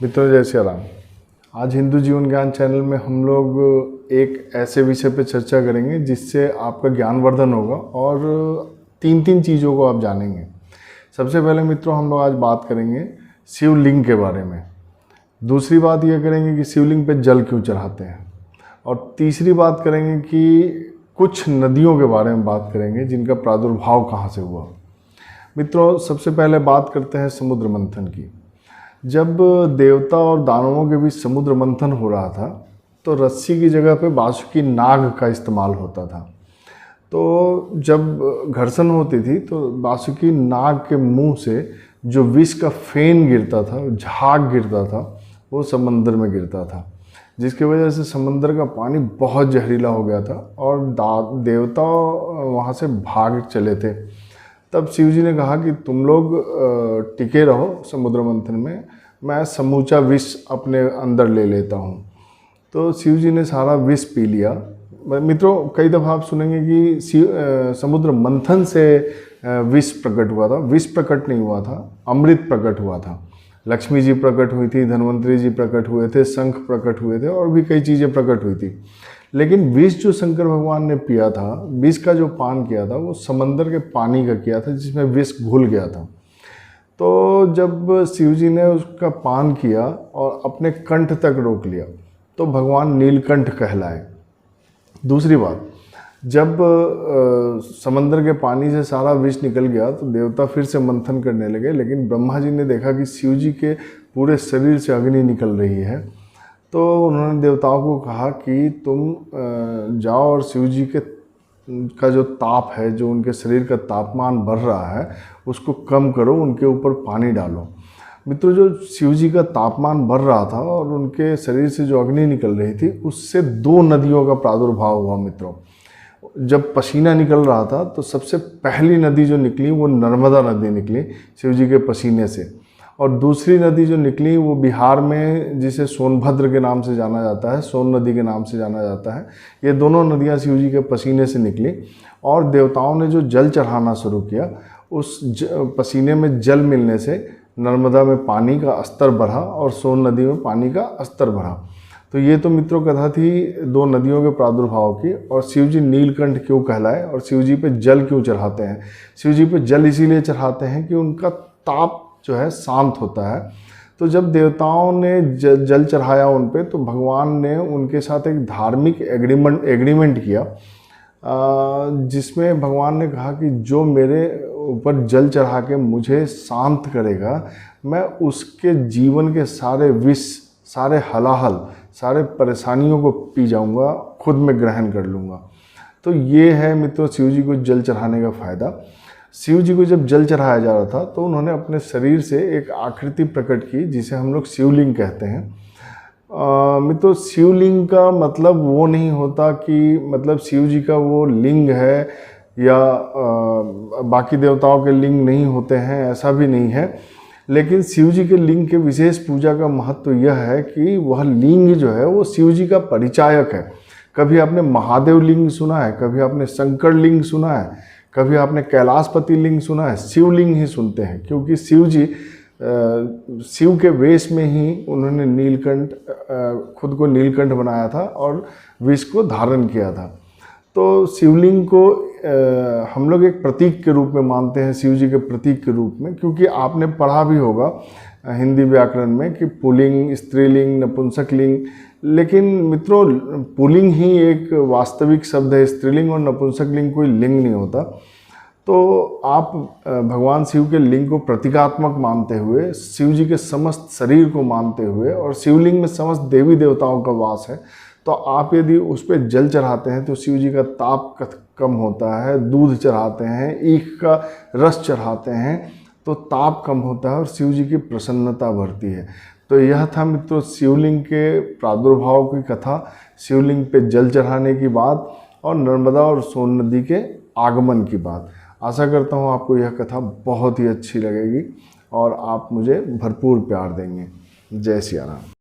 मित्रों जय श्री राम। आज हिंदू जीवन ज्ञान चैनल में हम लोग एक ऐसे विषय पर चर्चा करेंगे जिससे आपका ज्ञानवर्धन होगा और तीन तीन चीज़ों को आप जानेंगे। सबसे पहले मित्रों हम लोग आज बात करेंगे शिवलिंग के बारे में। दूसरी बात यह करेंगे कि शिवलिंग पे जल क्यों चढ़ाते हैं, और तीसरी बात करेंगे कि कुछ नदियों के बारे में बात करेंगे जिनका प्रादुर्भाव कहाँ से हुआ। मित्रों सबसे पहले बात करते हैं समुद्र मंथन की। जब देवता और दानवों के बीच समुद्र मंथन हो रहा था तो रस्सी की जगह पे बासुकी नाग का इस्तेमाल होता था। तो जब घर्षण होती थी तो बासुकी नाग के मुंह से जो विष का फेन गिरता था, झाग गिरता था, वो समंदर में गिरता था, जिसकी वजह से समंदर का पानी बहुत जहरीला हो गया था और देवता वहाँ से भाग चले थे। तब शिव जी ने कहा कि तुम लोग टिके रहो समुद्र मंथन में, मैं समूचा विष अपने अंदर ले लेता हूँ। तो शिव जी ने सारा विष पी लिया। मित्रों कई दफ़ा आप सुनेंगे कि समुद्र मंथन से विष प्रकट हुआ था। विष प्रकट नहीं हुआ था, अमृत प्रकट हुआ था। लक्ष्मी जी प्रकट हुई थी, धन्वंतरी जी प्रकट हुए थे, शंख प्रकट हुए थे और भी कई चीज़ें प्रकट हुई थी। लेकिन विष जो शंकर भगवान ने पिया था, विष का जो पान किया था, वो समंदर के पानी का किया था जिसमें विष घुल गया था। तो जब शिव जी ने उसका पान किया और अपने कंठ तक रोक लिया तो भगवान नीलकंठ कहलाए। दूसरी बात, जब समंदर के पानी से सारा विष निकल गया तो देवता फिर से मंथन करने लगे, लेकिन ब्रह्मा जी ने देखा कि शिव जी के पूरे शरीर से अग्नि निकल रही है। तो उन्होंने देवताओं को कहा कि तुम जाओ और शिव जी का जो ताप है, जो उनके शरीर का तापमान बढ़ रहा है, उसको कम करो, उनके ऊपर पानी डालो। मित्रों जो शिव जी का तापमान बढ़ रहा था और उनके शरीर से जो अग्नि निकल रही थी, उससे दो नदियों का प्रादुर्भाव हुआ। मित्रों जब पसीना निकल रहा था तो सबसे पहली नदी जो निकली वो नर्मदा नदी निकली शिव जी के पसीने से, और दूसरी नदी जो निकली वो बिहार में जिसे सोनभद्र के नाम से जाना जाता है, सोन नदी के नाम से जाना जाता है। ये दोनों नदियाँ शिव जी के पसीने से निकली और देवताओं ने जो जल चढ़ाना शुरू किया, उस पसीने में जल मिलने से नर्मदा में पानी का स्तर बढ़ा और सोन नदी में पानी का स्तर बढ़ा। तो ये तो मित्रों कथा थी दो नदियों के प्रादुर्भाव की। और शिव जी नीलकंठ क्यों कहलाए और शिव जी पे जल क्यों चढ़ाते हैं। शिव जी पे जल इसीलिए चढ़ाते हैं कि उनका ताप जो है शांत होता है। तो जब देवताओं ने जल चढ़ाया उन पे, तो भगवान ने उनके साथ एक धार्मिक एग्रीमेंट किया, जिसमें भगवान ने कहा कि जो मेरे ऊपर जल चढ़ा के मुझे शांत करेगा, मैं उसके जीवन के सारे विष, सारे हलाहल, सारे परेशानियों को पी जाऊंगा, खुद में ग्रहण कर लूँगा। तो ये है मित्रों शिव जी को जल चढ़ाने का फ़ायदा। शिव जी को जब जल चढ़ाया जा रहा था तो उन्होंने अपने शरीर से एक आकृति प्रकट की जिसे हम लोग शिवलिंग कहते हैं। मित्रों शिवलिंग का मतलब वो नहीं होता कि मतलब शिव जी का वो लिंग है या बाकी देवताओं के लिंग नहीं होते हैं, ऐसा भी नहीं है। लेकिन शिव जी के लिंग के विशेष पूजा का महत्व यह है कि वह लिंग जो है वो शिव जी का परिचायक है। कभी आपने महादेव लिंग सुना है, कभी आपने शंकर लिंग सुना है, कभी आपने कैलाशपति लिंग सुना है, शिवलिंग ही सुनते हैं, क्योंकि शिव जी शिव के वेश में ही उन्होंने नीलकंठ, खुद को नीलकंठ बनाया था और विष को धारण किया था। तो शिवलिंग को हम लोग एक प्रतीक के रूप में मानते हैं, शिव जी के प्रतीक के रूप में, क्योंकि आपने पढ़ा भी होगा हिंदी व्याकरण में कि पुल्लिंग, स्त्रीलिंग, नपुंसक लिंग। लेकिन मित्रों पुल्लिंग ही एक वास्तविक शब्द है, स्त्रीलिंग और नपुंसक लिंग कोई लिंग नहीं होता। तो आप भगवान शिव के लिंग को प्रतीकात्मक मानते हुए, शिव जी के समस्त शरीर को मानते हुए, और शिवलिंग में समस्त देवी देवताओं का वास है, तो आप यदि उस पर जल चढ़ाते हैं तो शिव जी का ताप कम होता है। दूध चढ़ाते हैं, ईख का रस चढ़ाते हैं तो ताप कम होता है और शिव जी की प्रसन्नता बढ़ती है। तो यह था मित्रों शिवलिंग के प्रादुर्भाव की कथा, शिवलिंग पे जल चढ़ाने की बात और नर्मदा और सोन नदी के आगमन की बात। आशा करता हूँ आपको यह कथा बहुत ही अच्छी लगेगी और आप मुझे भरपूर प्यार देंगे। जय सिया राम।